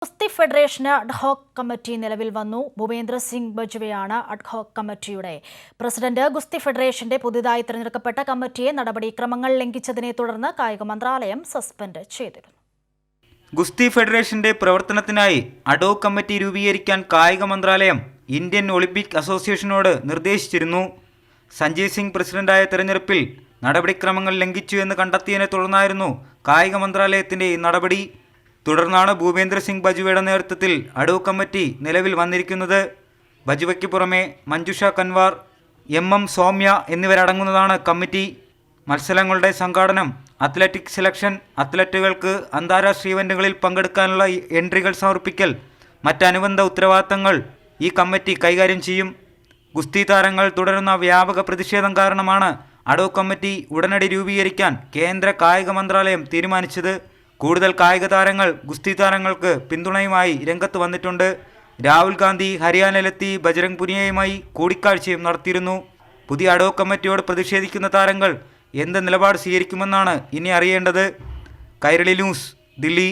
ഗുസ്തി ഫെഡറേഷന് ad hoc committee നിലവിൽ വന്നു. ഭൂപേന്ദ്ര സിംഗ് ബജ്വയാണ് അഡ്ഹോക് കമ്മിറ്റിയുടെ പ്രസിഡന്റ്. ഗുസ്തി ഫെഡറേഷന്റെ പുതുതായി തിരഞ്ഞെടുക്കപ്പെട്ട കമ്മിറ്റിയെ നടപടിക്രമങ്ങൾ ലംഘിച്ചതിനെ തുടർന്ന് കായിക മന്ത്രാലയം സസ്പെൻഡ് ചെയ്തിരുന്നു. ഗുസ്തി ഫെഡറേഷന്റെ പ്രവർത്തനത്തിനായി അഡ്ഹോക് കമ്മിറ്റി രൂപീകരിക്കാൻ കായിക മന്ത്രാലയം ഇന്ത്യൻ ഒളിമ്പിക് അസോസിയേഷനോട് നിർദ്ദേശിച്ചിരുന്നു. സഞ്ജയ് സിംഗ് പ്രസിഡന്റായ തെരഞ്ഞെടുപ്പിൽ നടപടിക്രമങ്ങൾ ലംഘിച്ചു എന്ന് കണ്ടെത്തിയതിനെ തുടർന്നായിരുന്നു കായിക മന്ത്രാലയത്തിന്റെ ഈ നടപടി. തുടർന്നാണ് ഭൂപേന്ദ്ര സിംഗ് ബജ്വയുടെ നേതൃത്വത്തിൽ അഡ്ഹോക് കമ്മിറ്റി നിലവിൽ വന്നിരിക്കുന്നത്. ബജ്വയ്ക്ക് പുറമെ മഞ്ജുഷ കൻവാർ, എം സൗമ്യ എന്നിവരടങ്ങുന്നതാണ് കമ്മിറ്റി. മത്സരങ്ങളുടെ സംഘാടനം, അത്ലറ്റിക് സെലക്ഷൻ, അത്ലറ്റുകൾക്ക് അന്താരാഷ്ട്ര ഇവന്റുകളിൽ പങ്കെടുക്കാനുള്ള എൻട്രികൾ സമർപ്പിക്കൽ, മറ്റനുബന്ധ ഉത്തരവാദിത്തങ്ങൾ ഈ കമ്മിറ്റി കൈകാര്യം ചെയ്യും. ഗുസ്തി താരങ്ങൾ തുടരുന്ന വ്യാപക പ്രതിഷേധം കാരണമാണ് അഡ്ഹോക് കമ്മിറ്റി ഉടനടി രൂപീകരിക്കാൻ കേന്ദ്ര കായിക മന്ത്രാലയം തീരുമാനിച്ചത്. കൂടുതൽ കായിക താരങ്ങൾ ഗുസ്തി താരങ്ങൾക്ക് പിന്തുണയുമായി രംഗത്ത് വന്നിട്ടുണ്ട്. രാഹുൽ ഗാന്ധി ഹരിയാനയിലെത്തി ബജ്രംഗ് പുനിയയുമായി കൂടിക്കാഴ്ചയും നടത്തിയിരുന്നു. പുതിയ അഡ്ഹോക് കമ്മിറ്റിയോട് പ്രതിഷേധിക്കുന്ന താരങ്ങൾ എന്ത് നിലപാട് സ്വീകരിക്കുമെന്നാണ് ഇനി അറിയേണ്ടത്. കൈരളി ന്യൂസ്, ദില്ലി.